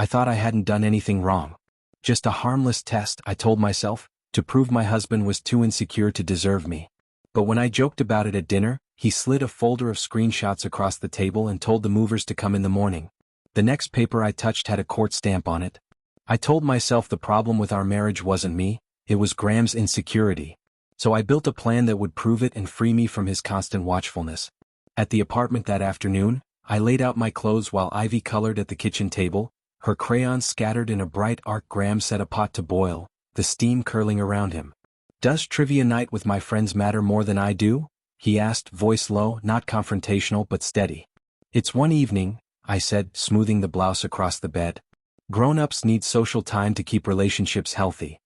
I thought I hadn't done anything wrong. Just a harmless test, I told myself, to prove my husband was too insecure to deserve me. But when I joked about it at dinner, he slid a folder of screenshots across the table and told the movers to come in the morning. The next paper I touched had a court stamp on it. I told myself the problem with our marriage wasn't me, it was Graham's insecurity. So I built a plan that would prove it and free me from his constant watchfulness. At the apartment that afternoon, I laid out my clothes while Ivy colored at the kitchen table, her crayons scattered in a bright arc. Graham set a pot to boil, the steam curling around him. "Does trivia night with my friends matter more than I do?" he asked, voice low, not confrontational but steady. "It's one evening," I said, smoothing the blouse across the bed. "Grown-ups need social time to keep relationships healthy."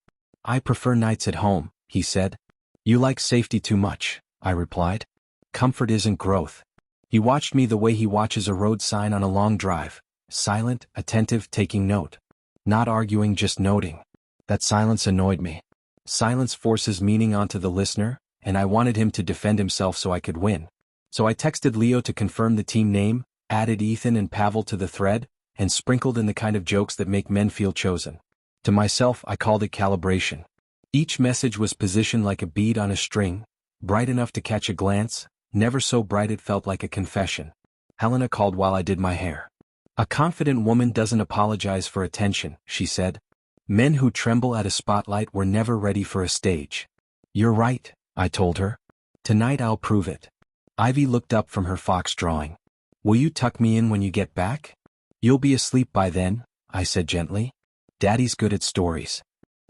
"I prefer nights at home," he said. "You like safety too much," I replied. "Comfort isn't growth." He watched me the way he watches a road sign on a long drive, silent, attentive, taking note. Not arguing, just noting. That silence annoyed me. Silence forces meaning onto the listener, and I wanted him to defend himself so I could win. So I texted Leo to confirm the team name, added Ethan and Pavel to the thread, and sprinkled in the kind of jokes that make men feel chosen. To myself, I called it calibration. Each message was positioned like a bead on a string, bright enough to catch a glance, never so bright it felt like a confession. Helena called while I did my hair. "A confident woman doesn't apologize for attention," she said. "Men who tremble at a spotlight were never ready for a stage." "You're right," I told her. "Tonight I'll prove it." Ivy looked up from her fox drawing. "Will you tuck me in when you get back?" "You'll be asleep by then," I said gently. "Daddy's good at stories."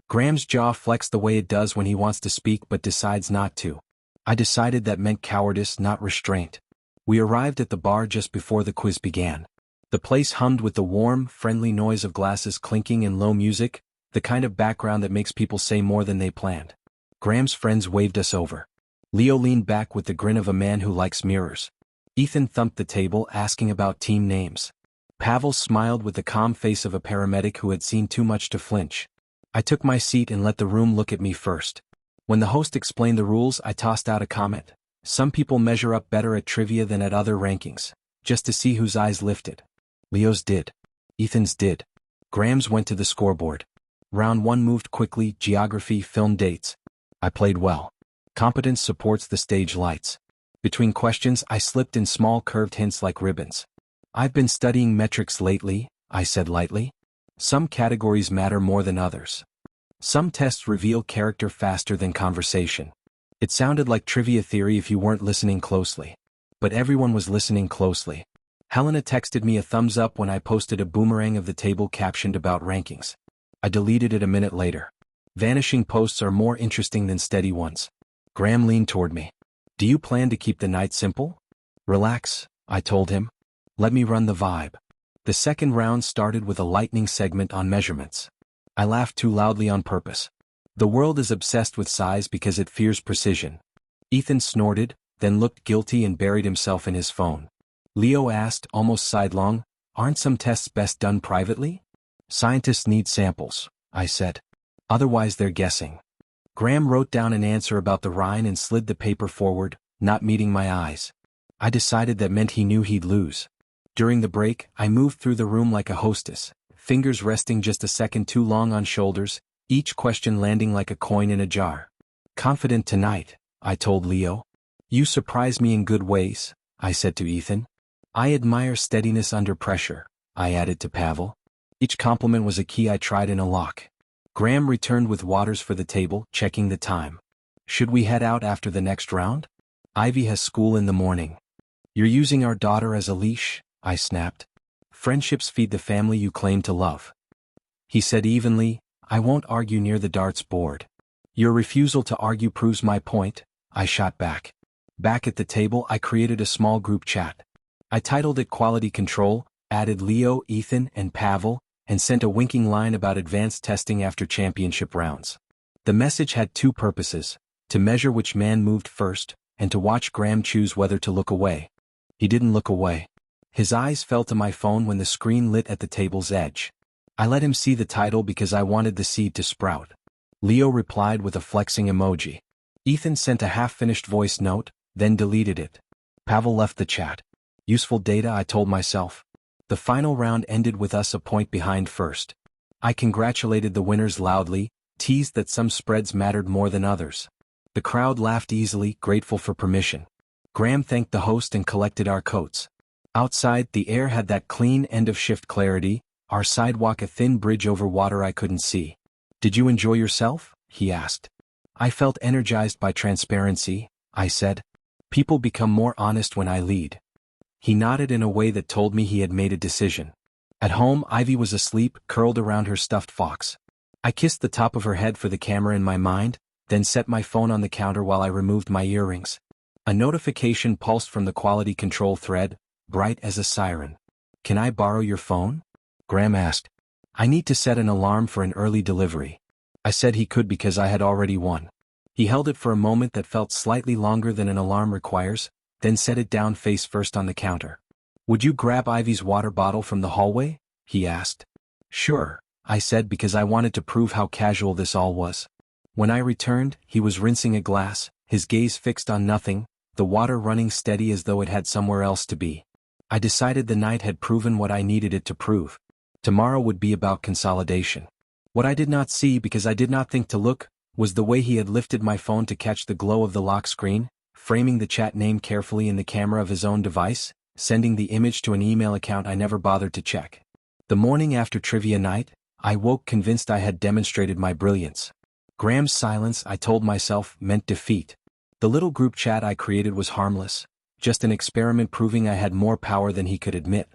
Graham's jaw flexed the way it does when he wants to speak but decides not to. I decided that meant cowardice, not restraint. We arrived at the bar just before the quiz began. The place hummed with the warm, friendly noise of glasses clinking and low music, the kind of background that makes people say more than they planned. Graham's friends waved us over. Leo leaned back with the grin of a man who likes mirrors. Ethan thumped the table asking about team names. Pavel smiled with the calm face of a paramedic who had seen too much to flinch. I took my seat and let the room look at me first. When the host explained the rules, I tossed out a comment. Some people measure up better at trivia than at other rankings, just to see whose eyes lifted. Leo's did. Ethan's did. Graham's went to the scoreboard. Round 1 moved quickly, geography, film dates. I played well. Competence supports the stage lights. Between questions, I slipped in small curved hints like ribbons. "I've been studying metrics lately," I said lightly. "Some categories matter more than others. Some tests reveal character faster than conversation." It sounded like trivia theory if you weren't listening closely. But everyone was listening closely. Helena texted me a thumbs up when I posted a boomerang of the table captioned about rankings. I deleted it a minute later. Vanishing posts are more interesting than steady ones. Graham leaned toward me. "Do you plan to keep the night simple?" "Relax," I told him. "Let me run the vibe." The second round started with a lightning segment on measurements. I laughed too loudly on purpose. The world is obsessed with size because it fears precision. Ethan snorted, then looked guilty and buried himself in his phone. Leo asked, almost sidelong, "Aren't some tests best done privately?" "Scientists need samples," I said. "Otherwise they're guessing." Graham wrote down an answer about the Rhine and slid the paper forward, not meeting my eyes. I decided that meant he knew he'd lose. During the break, I moved through the room like a hostess, fingers resting just a second too long on shoulders, each question landing like a coin in a jar. "Confident tonight," I told Leo. "You surprise me in good ways," I said to Ethan. "I admire steadiness under pressure," I added to Pavel. Each compliment was a key I tried in a lock. Graham returned with waters for the table, checking the time. "Should we head out after the next round? Ivy has school in the morning." "You're using our daughter as a leash," I snapped. "Friendships feed the family you claim to love." He said evenly, "I won't argue near the darts board." "Your refusal to argue proves my point," I shot back. Back at the table, I created a small group chat. I titled it Quality Control, added Leo, Ethan, and Pavel, and sent a winking line about advanced testing after championship rounds. The message had two purposes: to measure which man moved first, and to watch Graham choose whether to look away. He didn't look away. His eyes fell to my phone when the screen lit at the table's edge. I let him see the title because I wanted the seed to sprout. Leo replied with a flexing emoji. Ethan sent a half-finished voice note, then deleted it. Pavel left the chat. Useful data, I told myself. The final round ended with us a point behind first. I congratulated the winners loudly, teased that some spreads mattered more than others. The crowd laughed easily, grateful for permission. Graham thanked the host and collected our coats. Outside, the air had that clean end-of-shift clarity, our sidewalk a thin bridge over water I couldn't see. "Did you enjoy yourself?" he asked. "I felt energized by transparency," I said. "People become more honest when I lead." He nodded in a way that told me he had made a decision. At home, Ivy was asleep, curled around her stuffed fox. I kissed the top of her head for the camera in my mind, then set my phone on the counter while I removed my earrings. A notification pulsed from the quality control thread, bright as a siren. "Can I borrow your phone?" Graham asked. "I need to set an alarm for an early delivery." I said he could because I had already won. He held it for a moment that felt slightly longer than an alarm requires, then set it down face first on the counter. "Would you grab Ivy's water bottle from the hallway?" he asked. "Sure," I said because I wanted to prove how casual this all was. When I returned, he was rinsing a glass, his gaze fixed on nothing, the water running steady as though it had somewhere else to be. I decided the night had proven what I needed it to prove. Tomorrow would be about consolidation. What I did not see because I did not think to look, was the way he had lifted my phone to catch the glow of the lock screen, framing the chat name carefully in the camera of his own device, sending the image to an email account I never bothered to check. The morning after trivia night, I woke convinced I had demonstrated my brilliance. Graham's silence, I told myself, meant defeat. The little group chat I created was harmless, just an experiment proving I had more power than he could admit.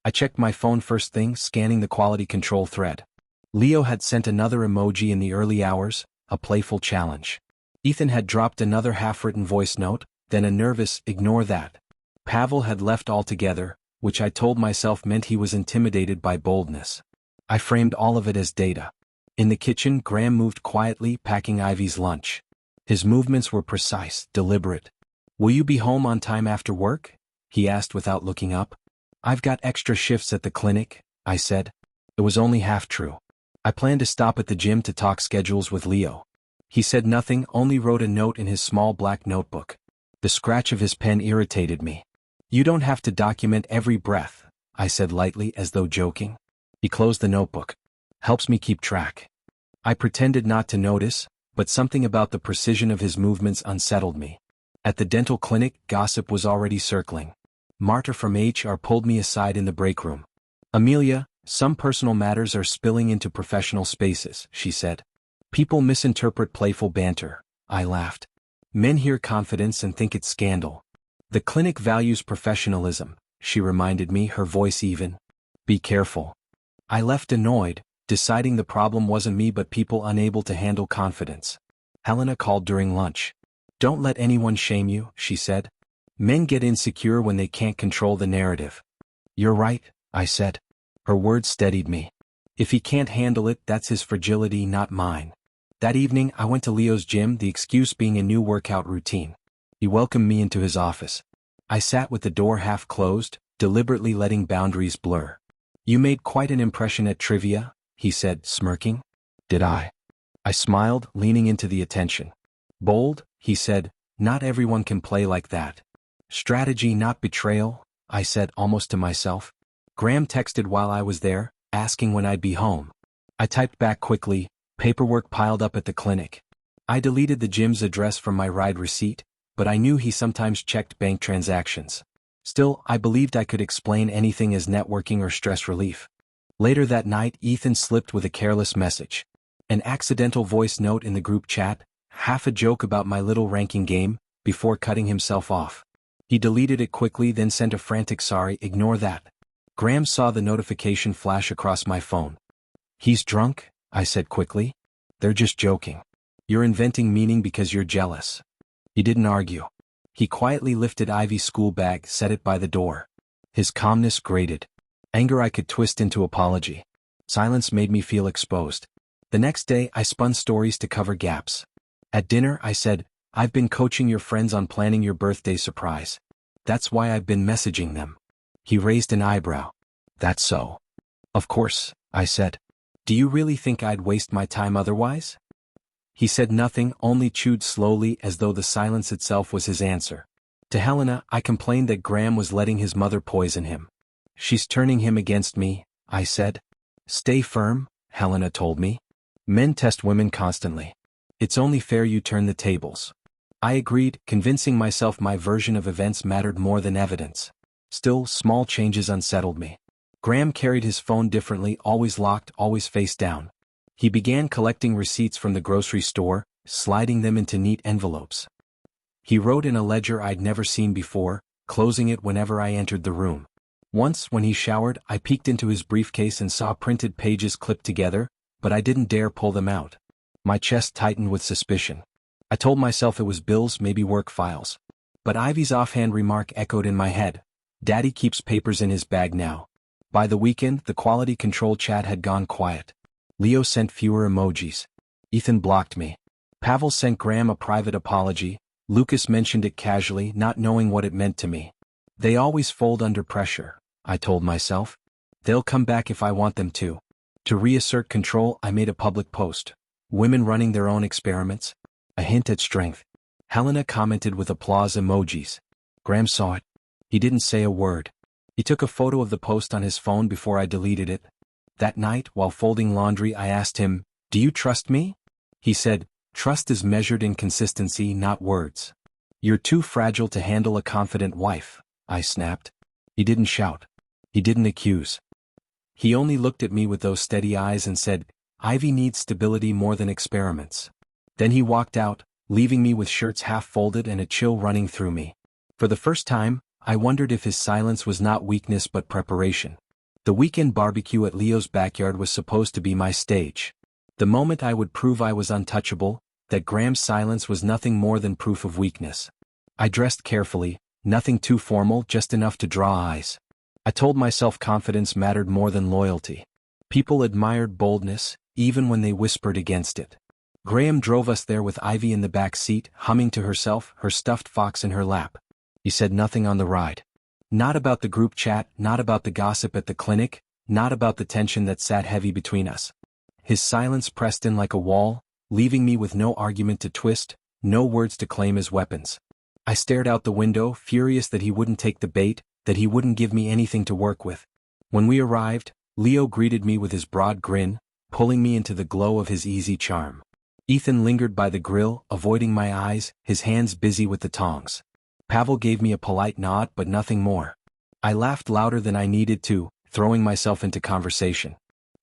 I checked my phone first thing, scanning the quality control thread. Leo had sent another emoji in the early hours, a playful challenge. Ethan had dropped another half-written voice note, then a nervous, "Ignore that." Pavel had left altogether, which I told myself meant he was intimidated by boldness. I framed all of it as data. In the kitchen, Graham moved quietly, packing Ivy's lunch. His movements were precise, deliberate. "Will you be home on time after work?" he asked without looking up. "I've got extra shifts at the clinic," I said. It was only half true. I planned to stop at the gym to talk schedules with Leo. He said nothing, only wrote a note in his small black notebook. The scratch of his pen irritated me. "You don't have to document every breath," I said lightly as though joking. He closed the notebook. "Helps me keep track." I pretended not to notice, but something about the precision of his movements unsettled me. At the dental clinic, gossip was already circling. Marta from HR pulled me aside in the break room. "Amelia, some personal matters are spilling into professional spaces," she said. "People misinterpret playful banter." I laughed. "Men hear confidence and think it's scandal." "The clinic values professionalism," she reminded me, her voice even. "Be careful." I left annoyed, deciding the problem wasn't me but people unable to handle confidence. Helena called during lunch. "Don't let anyone shame you," she said. "Men get insecure when they can't control the narrative." "You're right," I said. Her words steadied me. "If he can't handle it, that's his fragility, not mine." That evening, I went to Leo's gym, the excuse being a new workout routine. He welcomed me into his office. I sat with the door half closed, deliberately letting boundaries blur. "You made quite an impression at trivia," he said, smirking. "Did I?" I smiled, leaning into the attention. "Bold," he said, "not everyone can play like that." "Strategy, not betrayal," I said almost to myself. Graham texted while I was there, asking when I'd be home. I typed back quickly, paperwork piled up at the clinic. I deleted the gym's address from my ride receipt, but I knew he sometimes checked bank transactions. Still, I believed I could explain anything as networking or stress relief. Later that night, Ethan slipped with a careless message. An accidental voice note in the group chat, half a joke about my little ranking game, before cutting himself off. He deleted it quickly, then sent a frantic "Sorry, ignore that." Graham saw the notification flash across my phone. "He's drunk," I said quickly. "They're just joking. You're inventing meaning because you're jealous." He didn't argue. He quietly lifted Ivy's school bag, set it by the door. His calmness grated. Anger I could twist into apology. Silence made me feel exposed. The next day, I spun stories to cover gaps. At dinner, I said, "I've been coaching your friends on planning your birthday surprise. That's why I've been messaging them." He raised an eyebrow. "That's so?" "Of course," I said. "Do you really think I'd waste my time otherwise?" He said nothing, only chewed slowly as though the silence itself was his answer. To Helena, I complained that Graham was letting his mother poison him. She's turning him against me, I said. Stay firm, Helena told me. Men test women constantly. It's only fair you turn the tables. I agreed, convincing myself my version of events mattered more than evidence. Still, small changes unsettled me. Graham carried his phone differently, always locked, always face down. He began collecting receipts from the grocery store, sliding them into neat envelopes. He wrote in a ledger I'd never seen before, closing it whenever I entered the room. Once, when he showered, I peeked into his briefcase and saw printed pages clipped together, but I didn't dare pull them out. My chest tightened with suspicion. I told myself it was bills, maybe work files. But Ivy's offhand remark echoed in my head. Daddy keeps papers in his bag now. By the weekend, the quality control chat had gone quiet. Leo sent fewer emojis. Ethan blocked me. Pavel sent Graham a private apology. Lucas mentioned it casually, not knowing what it meant to me. They always fold under pressure, I told myself. They'll come back if I want them to. To reassert control, I made a public post. Women running their own experiments. A hint at strength. Helena commented with applause emojis. Graham saw it. He didn't say a word. He took a photo of the post on his phone before I deleted it. That night, while folding laundry, I asked him, "Do you trust me?" He said, "Trust is measured in consistency, not words." "You're too fragile to handle a confident wife," I snapped. He didn't shout. He didn't accuse. He only looked at me with those steady eyes and said, "Ivy needs stability more than experiments." Then he walked out, leaving me with shirts half folded and a chill running through me. For the first time, I wondered if his silence was not weakness but preparation. The weekend barbecue at Leo's backyard was supposed to be my stage. The moment I would prove I was untouchable, that Graham's silence was nothing more than proof of weakness. I dressed carefully, nothing too formal, just enough to draw eyes. I told myself confidence mattered more than loyalty. People admired boldness, even when they whispered against it. Graham drove us there with Ivy in the back seat, humming to herself, her stuffed fox in her lap. He said nothing on the ride. Not about the group chat, not about the gossip at the clinic, not about the tension that sat heavy between us. His silence pressed in like a wall, leaving me with no argument to twist, no words to claim as weapons. I stared out the window, furious that he wouldn't take the bait, that he wouldn't give me anything to work with. When we arrived, Leo greeted me with his broad grin, pulling me into the glow of his easy charm. Ethan lingered by the grill, avoiding my eyes, his hands busy with the tongs. Pavel gave me a polite nod but nothing more. I laughed louder than I needed to, throwing myself into conversation.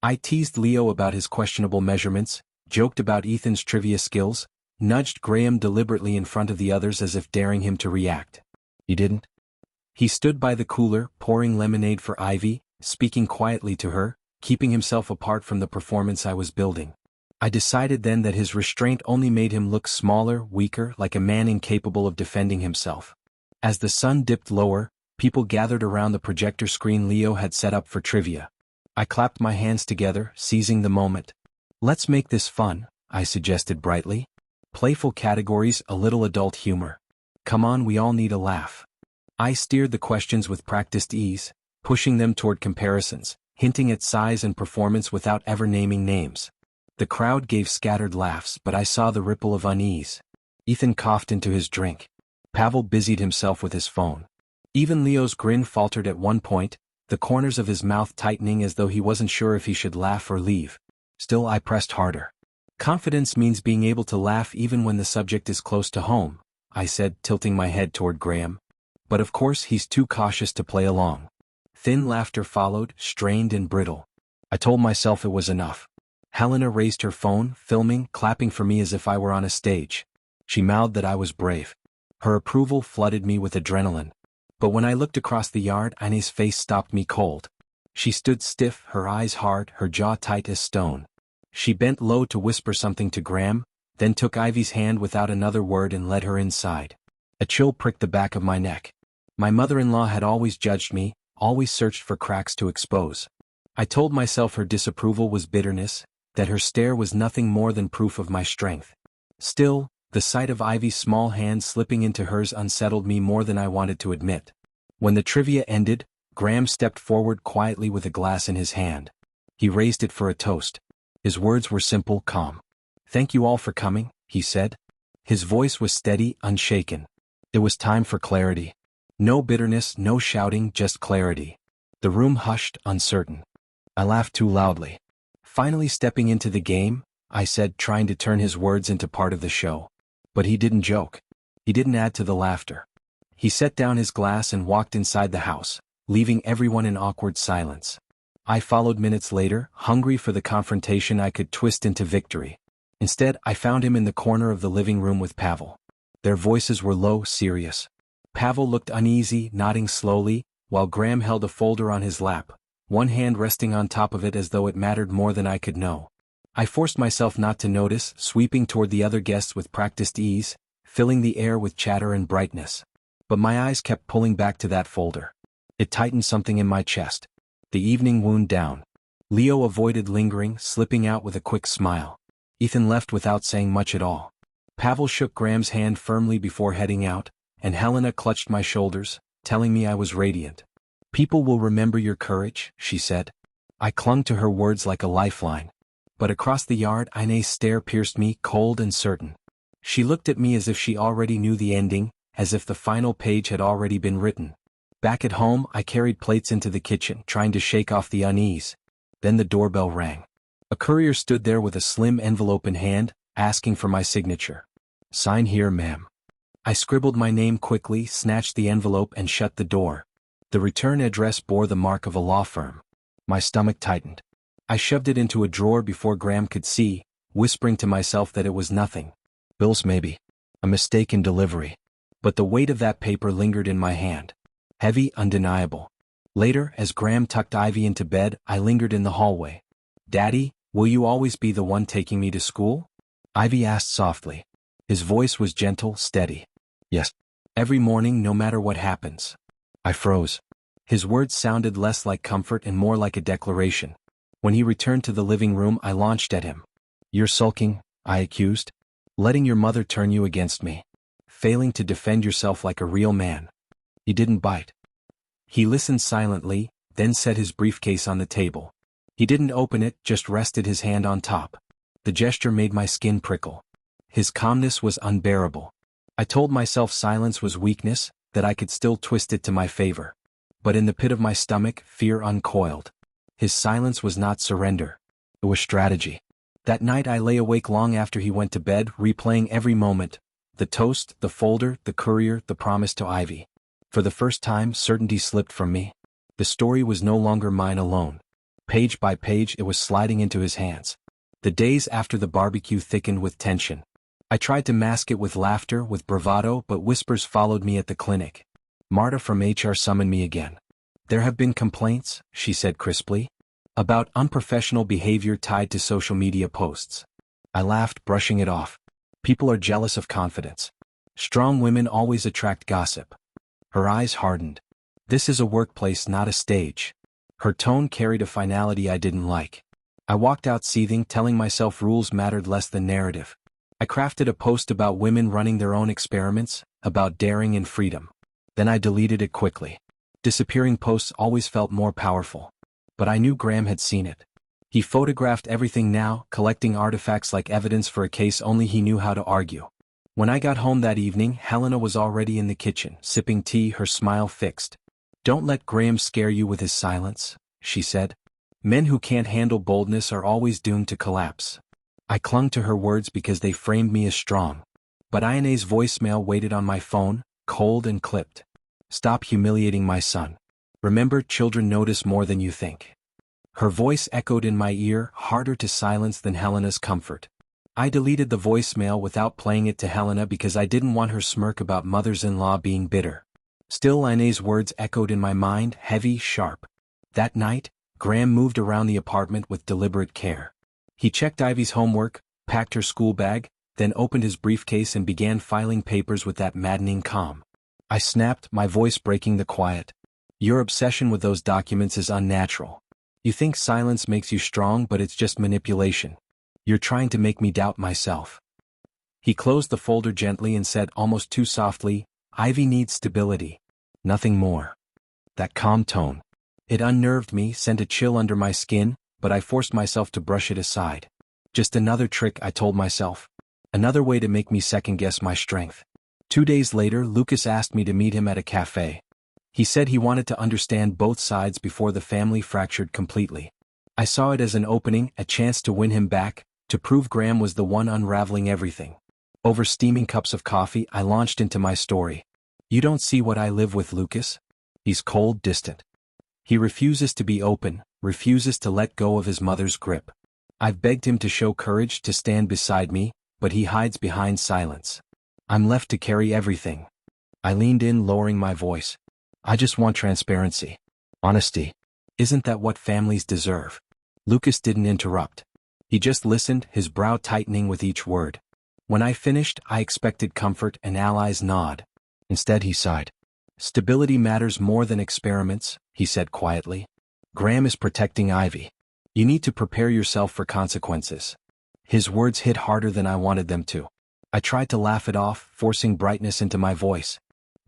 I teased Leo about his questionable measurements, joked about Ethan's trivia skills, nudged Graham deliberately in front of the others as if daring him to react. He didn't. He stood by the cooler, pouring lemonade for Ivy, speaking quietly to her, keeping himself apart from the performance I was building. I decided then that his restraint only made him look smaller, weaker, like a man incapable of defending himself. As the sun dipped lower, people gathered around the projector screen Leo had set up for trivia. I clapped my hands together, seizing the moment. "Let's make this fun," I suggested brightly. "Playful categories, a little adult humor. Come on, we all need a laugh." I steered the questions with practiced ease, pushing them toward comparisons, hinting at size and performance without ever naming names. The crowd gave scattered laughs, but I saw the ripple of unease. Ethan coughed into his drink. Pavel busied himself with his phone. Even Leo's grin faltered at one point, the corners of his mouth tightening as though he wasn't sure if he should laugh or leave. Still, I pressed harder. "Confidence means being able to laugh even when the subject is close to home," I said, tilting my head toward Graham. But of course he's too cautious to play along. Thin laughter followed, strained and brittle. I told myself it was enough. Helena raised her phone, filming, clapping for me as if I were on a stage. She mouthed that I was brave. Her approval flooded me with adrenaline. But when I looked across the yard, Ine's face stopped me cold. She stood stiff, her eyes hard, her jaw tight as stone. She bent low to whisper something to Graham, then took Ivy's hand without another word and led her inside. A chill pricked the back of my neck. My mother-in-law had always judged me, always searched for cracks to expose. I told myself her disapproval was bitterness, that her stare was nothing more than proof of my strength. Still, the sight of Ivy's small hand slipping into hers unsettled me more than I wanted to admit. When the trivia ended, Graham stepped forward quietly with a glass in his hand. He raised it for a toast. His words were simple, calm. "Thank you all for coming," he said. His voice was steady, unshaken. It was time for clarity. No bitterness, no shouting, just clarity. The room hushed, uncertain. I laughed too loudly. Finally stepping into the game, I said, trying to turn his words into part of the show. But he didn't joke. He didn't add to the laughter. He set down his glass and walked inside the house, leaving everyone in awkward silence. I followed minutes later, hungry for the confrontation I could twist into victory. Instead, I found him in the corner of the living room with Pavel. Their voices were low, serious. Pavel looked uneasy, nodding slowly, while Graham held a folder on his lap, one hand resting on top of it as though it mattered more than I could know. I forced myself not to notice, sweeping toward the other guests with practiced ease, filling the air with chatter and brightness. But my eyes kept pulling back to that folder. It tightened something in my chest. The evening wound down. Leo avoided lingering, slipping out with a quick smile. Ethan left without saying much at all. Pavel shook Graham's hand firmly before heading out, and Helena clutched my shoulders, telling me I was radiant. "People will remember your courage," she said. I clung to her words like a lifeline. But across the yard, Inez's stare pierced me, cold and certain. She looked at me as if she already knew the ending, as if the final page had already been written. Back at home, I carried plates into the kitchen, trying to shake off the unease. Then the doorbell rang. A courier stood there with a slim envelope in hand, asking for my signature. "Sign here, ma'am." I scribbled my name quickly, snatched the envelope and shut the door. The return address bore the mark of a law firm. My stomach tightened. I shoved it into a drawer before Graham could see, whispering to myself that it was nothing. Bills maybe. A mistake in delivery. But the weight of that paper lingered in my hand. Heavy, undeniable. Later, as Graham tucked Ivy into bed, I lingered in the hallway. "Daddy, will you always be the one taking me to school?" Ivy asked softly. His voice was gentle, steady. "Yes. Every morning, no matter what happens." I froze. His words sounded less like comfort and more like a declaration. When he returned to the living room, I launched at him. "You're sulking," I accused. "Letting your mother turn you against me. Failing to defend yourself like a real man." He didn't bite. He listened silently, then set his briefcase on the table. He didn't open it, just rested his hand on top. The gesture made my skin prickle. His calmness was unbearable. I told myself silence was weakness, that I could still twist it to my favor. But in the pit of my stomach, fear uncoiled. His silence was not surrender. It was strategy. That night I lay awake long after he went to bed, replaying every moment. The toast, the folder, the courier, the promise to Ivy. For the first time, certainty slipped from me. The story was no longer mine alone. Page by page, it was sliding into his hands. The days after the barbecue thickened with tension. I tried to mask it with laughter, with bravado, but whispers followed me at the clinic. Marta from HR summoned me again. "There have been complaints," she said crisply, "about unprofessional behavior tied to social media posts." I laughed, brushing it off. People are jealous of confidence. Strong women always attract gossip. Her eyes hardened. "This is a workplace, not a stage." Her tone carried a finality I didn't like. I walked out seething, telling myself rules mattered less than narrative. I crafted a post about women running their own experiments, about daring and freedom. Then I deleted it quickly. Disappearing posts always felt more powerful. But I knew Graham had seen it. He photographed everything now, collecting artifacts like evidence for a case only he knew how to argue. When I got home that evening, Helena was already in the kitchen, sipping tea, her smile fixed. "Don't let Graham scare you with his silence," she said. "Men who can't handle boldness are always doomed to collapse." I clung to her words because they framed me as strong. But Inez's voicemail waited on my phone, cold and clipped. "Stop humiliating my son. Remember, children notice more than you think." Her voice echoed in my ear, harder to silence than Helena's comfort. I deleted the voicemail without playing it to Helena because I didn't want her smirk about mothers-in-law being bitter. Still, Inez's words echoed in my mind, heavy, sharp. That night, Graham moved around the apartment with deliberate care. He checked Ivy's homework, packed her school bag, then opened his briefcase and began filing papers with that maddening calm. I snapped, my voice breaking the quiet. "Your obsession with those documents is unnatural. You think silence makes you strong, but it's just manipulation. You're trying to make me doubt myself." He closed the folder gently and said almost too softly, "Ivy needs stability. Nothing more." That calm tone. It unnerved me, sent a chill under my skin, but I forced myself to brush it aside. Just another trick, I told myself. Another way to make me second-guess my strength. 2 days later, Lucas asked me to meet him at a cafe. He said he wanted to understand both sides before the family fractured completely. I saw it as an opening, a chance to win him back, to prove Graham was the one unraveling everything. Over steaming cups of coffee, I launched into my story. You don't see what I live with, Lucas? He's cold, distant. He refuses to be open, refuses to let go of his mother's grip. I've begged him to show courage, to stand beside me, but he hides behind silence. I'm left to carry everything. I leaned in, lowering my voice. I just want transparency. Honesty. Isn't that what families deserve? Lucas didn't interrupt. He just listened, his brow tightening with each word. When I finished, I expected comfort, an ally's nod. Instead, he sighed. Stability matters more than experiments, he said quietly. Graham is protecting Ivy. You need to prepare yourself for consequences. His words hit harder than I wanted them to. I tried to laugh it off, forcing brightness into my voice.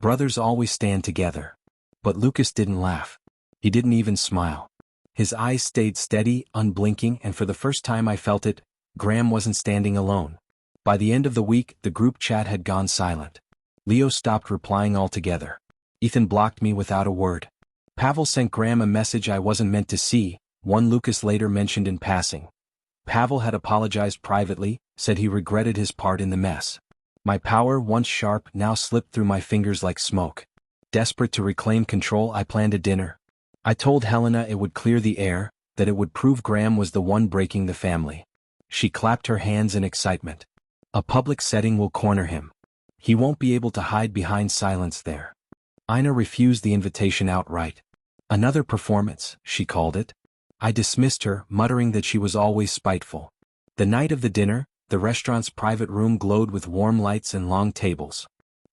Brothers always stand together. But Lucas didn't laugh. He didn't even smile. His eyes stayed steady, unblinking, and for the first time I felt it, Graham wasn't standing alone. By the end of the week, the group chat had gone silent. Leo stopped replying altogether. Ethan blocked me without a word. Pavel sent Graham a message I wasn't meant to see, one Lucas later mentioned in passing. Pavel had apologized privately, said he regretted his part in the mess. My power, once sharp, now slipped through my fingers like smoke. Desperate to reclaim control, I planned a dinner. I told Helena it would clear the air, that it would prove Graham was the one breaking the family. She clapped her hands in excitement. A public setting will corner him. He won't be able to hide behind silence there. Ina refused the invitation outright. Another performance, she called it. I dismissed her, muttering that she was always spiteful. The night of the dinner, the restaurant's private room glowed with warm lights and long tables.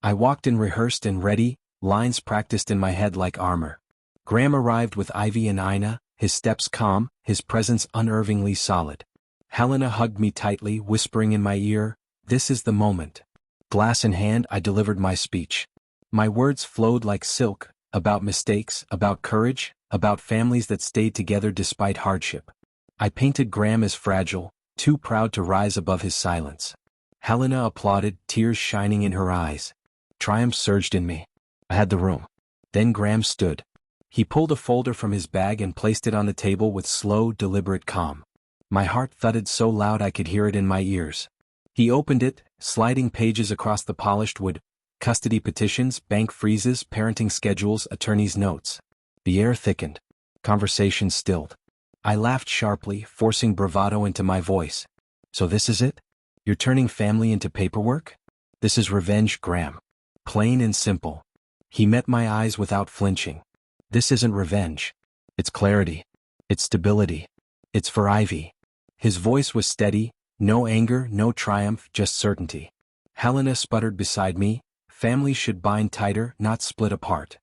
I walked in rehearsed and ready, lines practiced in my head like armor. Graham arrived with Ivy and Ina, his steps calm, his presence unnervingly solid. Helena hugged me tightly, whispering in my ear, "This is the moment." Glass in hand, I delivered my speech. My words flowed like silk, about mistakes, about courage, about families that stayed together despite hardship. I painted Graham as fragile, too proud to rise above his silence. Helena applauded, tears shining in her eyes. Triumph surged in me. I had the room. Then Graham stood. He pulled a folder from his bag and placed it on the table with slow, deliberate calm. My heart thudded so loud I could hear it in my ears. He opened it, sliding pages across the polished wood. Custody petitions, bank freezes, parenting schedules, attorneys' notes. The air thickened. Conversation stilled. I laughed sharply, forcing bravado into my voice. So this is it? You're turning family into paperwork? This is revenge, Graham. Plain and simple. He met my eyes without flinching. This isn't revenge. It's clarity. It's stability. It's for Ivy. His voice was steady, no anger, no triumph, just certainty. Helena sputtered beside me, families should bind tighter, not split apart.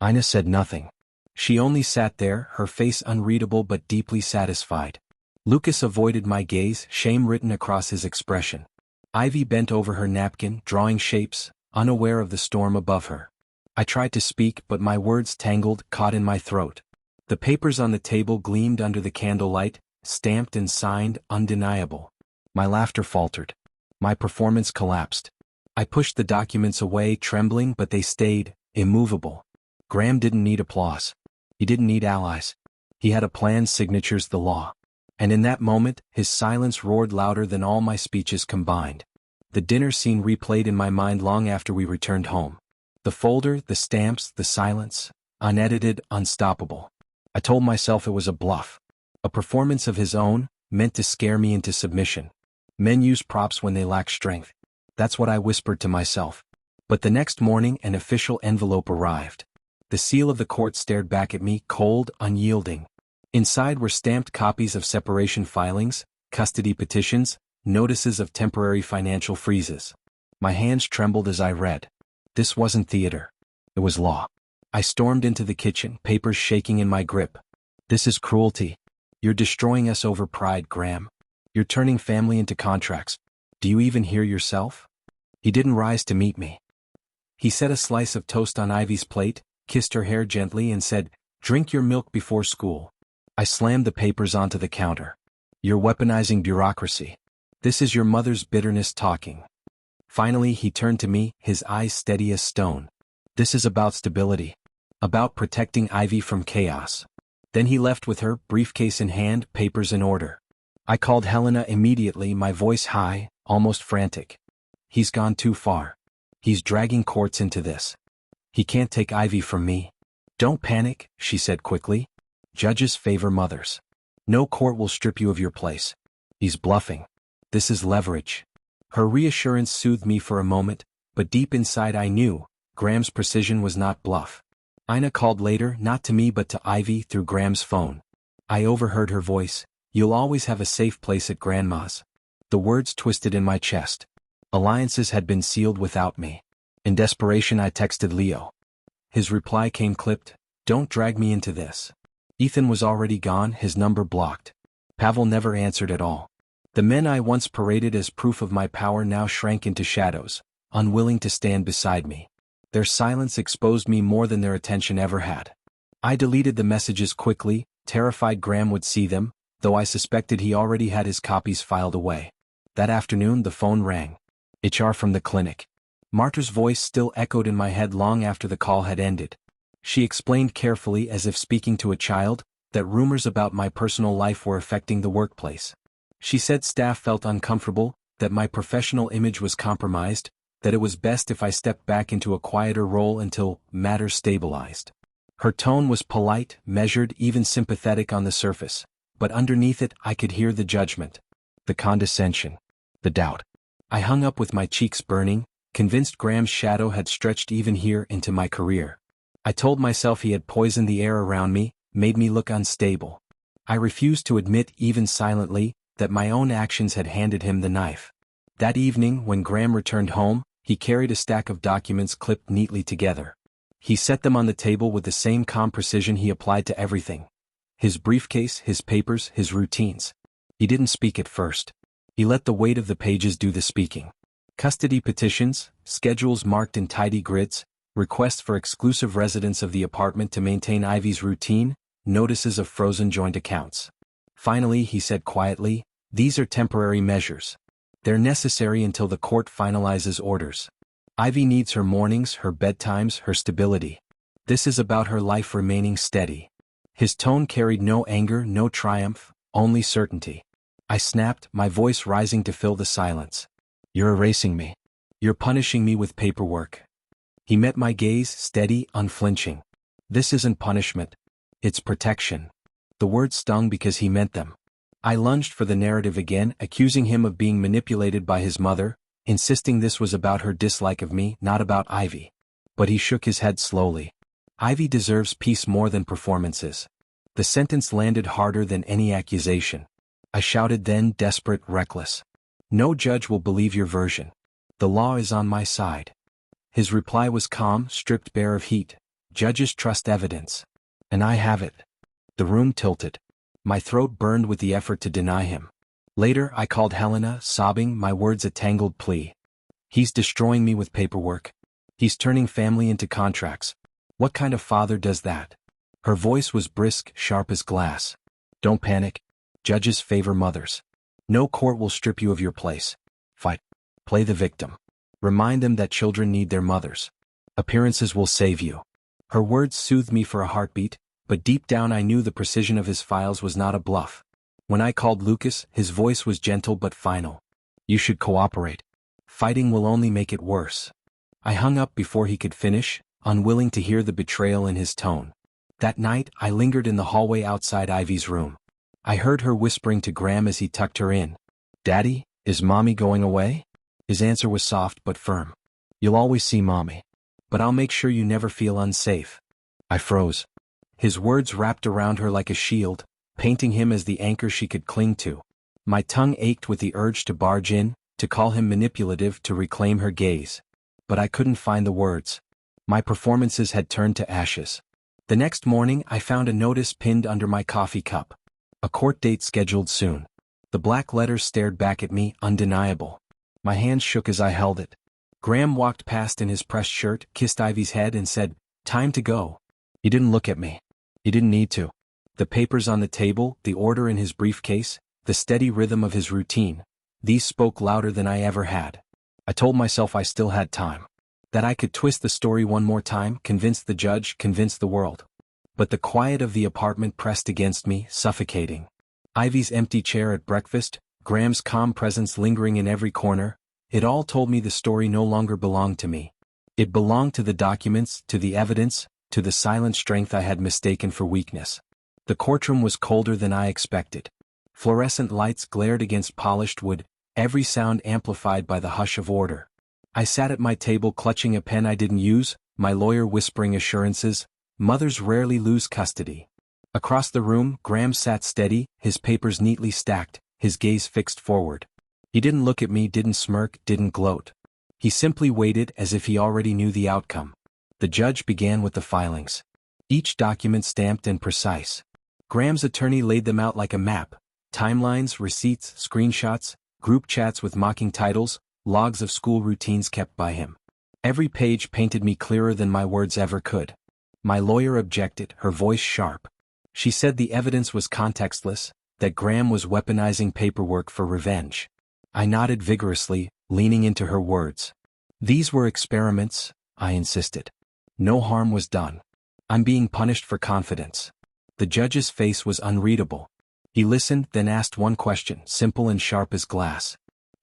Ina said nothing. She only sat there, her face unreadable but deeply satisfied. Lucas avoided my gaze, shame written across his expression. Ivy bent over her napkin, drawing shapes, unaware of the storm above her. I tried to speak, but my words tangled, caught in my throat. The papers on the table gleamed under the candlelight, stamped and signed, undeniable. My laughter faltered. My performance collapsed. I pushed the documents away, trembling, but they stayed, immovable. Graham didn't need applause. He didn't need allies. He had a plan, signatures, the law. And in that moment, his silence roared louder than all my speeches combined. The dinner scene replayed in my mind long after we returned home. The folder, the stamps, the silence, unedited, unstoppable. I told myself it was a bluff. A performance of his own, meant to scare me into submission. Men use props when they lack strength. That's what I whispered to myself. But the next morning an official envelope arrived. The seal of the court stared back at me, cold, unyielding. Inside were stamped copies of separation filings, custody petitions, notices of temporary financial freezes. My hands trembled as I read. This wasn't theater. It was law. I stormed into the kitchen, papers shaking in my grip. This is cruelty. You're destroying us over pride, Graham. You're turning family into contracts. Do you even hear yourself? He didn't rise to meet me. He set a slice of toast on Ivy's plate, kissed her hair gently and said, "Drink your milk before school." I slammed the papers onto the counter. You're weaponizing bureaucracy. This is your mother's bitterness talking. Finally he turned to me, his eyes steady as stone. This is about stability. About protecting Ivy from chaos. Then he left with her, briefcase in hand, papers in order. I called Helena immediately, my voice high, almost frantic. He's gone too far. He's dragging courts into this. He can't take Ivy from me. Don't panic, she said quickly. Judges favor mothers. No court will strip you of your place. He's bluffing. This is leverage. Her reassurance soothed me for a moment, but deep inside I knew Graham's precision was not bluff. Ina called later, not to me but to Ivy through Graham's phone. I overheard her voice. You'll always have a safe place at Grandma's. The words twisted in my chest. Alliances had been sealed without me. In desperation I texted Leo. His reply came clipped. Don't drag me into this. Ethan was already gone, his number blocked. Pavel never answered at all. The men I once paraded as proof of my power now shrank into shadows, unwilling to stand beside me. Their silence exposed me more than their attention ever had. I deleted the messages quickly, terrified Graham would see them, though I suspected he already had his copies filed away. That afternoon the phone rang. HR from the clinic. Marta's voice still echoed in my head long after the call had ended. She explained carefully, as if speaking to a child, that rumors about my personal life were affecting the workplace. She said staff felt uncomfortable, that my professional image was compromised, that it was best if I stepped back into a quieter role until matters stabilized. Her tone was polite, measured, even sympathetic on the surface, but underneath it I could hear the judgment, the condescension, the doubt. I hung up with my cheeks burning, convinced Graham's shadow had stretched even here into my career. I told myself he had poisoned the air around me, made me look unstable. I refused to admit, even silently, that my own actions had handed him the knife. That evening, when Graham returned home, he carried a stack of documents clipped neatly together. He set them on the table with the same calm precision he applied to everything. His briefcase, his papers, his routines. He didn't speak at first. He let the weight of the pages do the speaking. Custody petitions, schedules marked in tidy grids, requests for exclusive residents of the apartment to maintain Ivy's routine, notices of frozen joint accounts. Finally, he said quietly, these are temporary measures. They're necessary until the court finalizes orders. Ivy needs her mornings, her bedtimes, her stability. This is about her life remaining steady. His tone carried no anger, no triumph, only certainty. I snapped, my voice rising to fill the silence. You're erasing me. You're punishing me with paperwork. He met my gaze, steady, unflinching. This isn't punishment. It's protection. The words stung because he meant them. I lunged for the narrative again, accusing him of being manipulated by his mother, insisting this was about her dislike of me, not about Ivy. But he shook his head slowly. Ivy deserves peace more than performances. The sentence landed harder than any accusation. I shouted then, desperate, reckless. No judge will believe your version. The law is on my side. His reply was calm, stripped bare of heat. Judges trust evidence. And I have it. The room tilted. My throat burned with the effort to deny him. Later, I called Helena, sobbing, my words a tangled plea. He's destroying me with paperwork. He's turning family into contracts. What kind of father does that? Her voice was brisk, sharp as glass. Don't panic. Judges favor mothers. No court will strip you of your place. Fight. Play the victim. Remind them that children need their mothers. Appearances will save you. Her words soothed me for a heartbeat, but deep down I knew the precision of his files was not a bluff. When I called Lucas, his voice was gentle but final. You should cooperate. Fighting will only make it worse. I hung up before he could finish, unwilling to hear the betrayal in his tone. That night, I lingered in the hallway outside Ivy's room. I heard her whispering to Graham as he tucked her in. Daddy, is Mommy going away? His answer was soft but firm. You'll always see Mommy. But I'll make sure you never feel unsafe. I froze. His words wrapped around her like a shield, painting him as the anchor she could cling to. My tongue ached with the urge to barge in, to call him manipulative, to reclaim her gaze. But I couldn't find the words. My performances had turned to ashes. The next morning, I found a notice pinned under my coffee cup. A court date scheduled soon. The black letters stared back at me, undeniable. My hands shook as I held it. Graham walked past in his pressed shirt, kissed Ivy's head and said, "Time to go." He didn't look at me. He didn't need to. The papers on the table, the order in his briefcase, the steady rhythm of his routine, these spoke louder than I ever had. I told myself I still had time. That I could twist the story one more time, convince the judge, convince the world. But the quiet of the apartment pressed against me, suffocating. Ivy's empty chair at breakfast, Graham's calm presence lingering in every corner, it all told me the story no longer belonged to me. It belonged to the documents, to the evidence, to the silent strength I had mistaken for weakness. The courtroom was colder than I expected. Fluorescent lights glared against polished wood, every sound amplified by the hush of order. I sat at my table clutching a pen I didn't use, my lawyer whispering assurances, mothers rarely lose custody. Across the room, Graham sat steady, his papers neatly stacked, his gaze fixed forward. He didn't look at me, didn't smirk, didn't gloat. He simply waited as if he already knew the outcome. The judge began with the filings. Each document stamped and precise. Graham's attorney laid them out like a map. Timelines, receipts, screenshots, group chats with mocking titles, logs of school routines kept by him. Every page painted me clearer than my words ever could. My lawyer objected, her voice sharp. She said the evidence was contextless, that Graham was weaponizing paperwork for revenge. I nodded vigorously, leaning into her words. These were experiments, I insisted. No harm was done. I'm being punished for confidence. The judge's face was unreadable. He listened, then asked one question, simple and sharp as glass.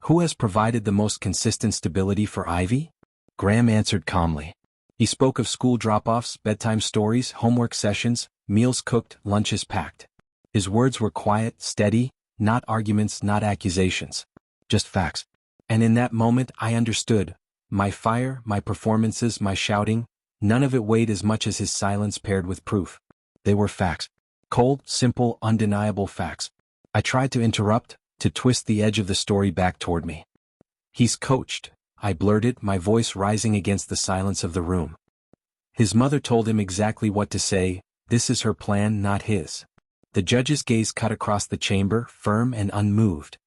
Who has provided the most consistent stability for Ivy? Graham answered calmly. He spoke of school drop-offs, bedtime stories, homework sessions, meals cooked, lunches packed. His words were quiet, steady, not arguments, not accusations. Just facts. And in that moment I understood. My fire, my performances, my shouting, none of it weighed as much as his silence paired with proof. They were facts. Cold, simple, undeniable facts. I tried to interrupt, to twist the edge of the story back toward me. He's coached, I blurted, my voice rising against the silence of the room. His mother told him exactly what to say, this is her plan, not his. The judge's gaze cut across the chamber, firm and unmoved.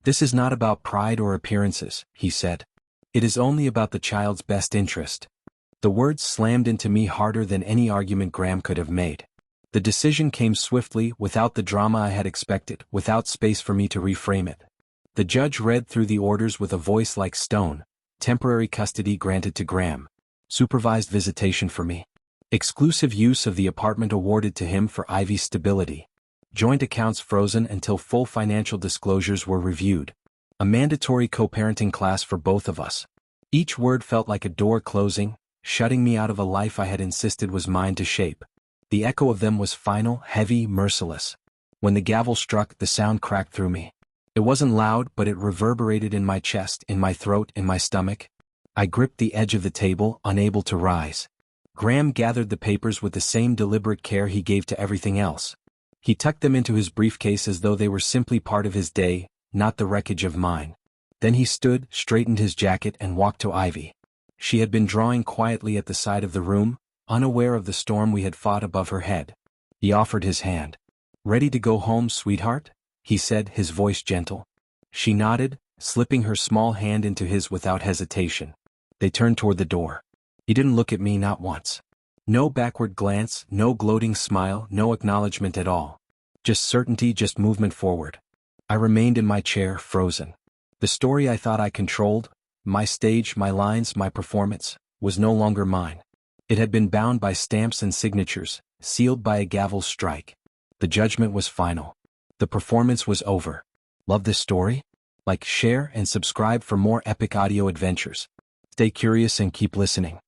This is not about pride or appearances, he said. It is only about the child's best interest. The words slammed into me harder than any argument Graham could have made. The decision came swiftly, without the drama I had expected, without space for me to reframe it. The judge read through the orders with a voice like stone. Temporary custody granted to Graham. Supervised visitation for me. Exclusive use of the apartment awarded to him for Ivy's stability. Joint accounts frozen until full financial disclosures were reviewed. A mandatory co-parenting class for both of us. Each word felt like a door closing, shutting me out of a life I had insisted was mine to shape. The echo of them was final, heavy, merciless. When the gavel struck, the sound cracked through me. It wasn't loud, but it reverberated in my chest, in my throat, in my stomach. I gripped the edge of the table, unable to rise. Graham gathered the papers with the same deliberate care he gave to everything else. He tucked them into his briefcase as though they were simply part of his day, not the wreckage of mine. Then he stood, straightened his jacket and walked to Ivy. She had been drawing quietly at the side of the room, unaware of the storm we had fought above her head. He offered his hand. "Ready to go home, sweetheart?" he said, his voice gentle. She nodded, slipping her small hand into his without hesitation. They turned toward the door. He didn't look at me, not once. No backward glance, no gloating smile, no acknowledgement at all. Just certainty, just movement forward. I remained in my chair, frozen. The story I thought I controlled, my stage, my lines, my performance, was no longer mine. It had been bound by stamps and signatures, sealed by a gavel strike. The judgment was final. The performance was over. Love this story? Like, share, and subscribe for more epic audio adventures. Stay curious and keep listening.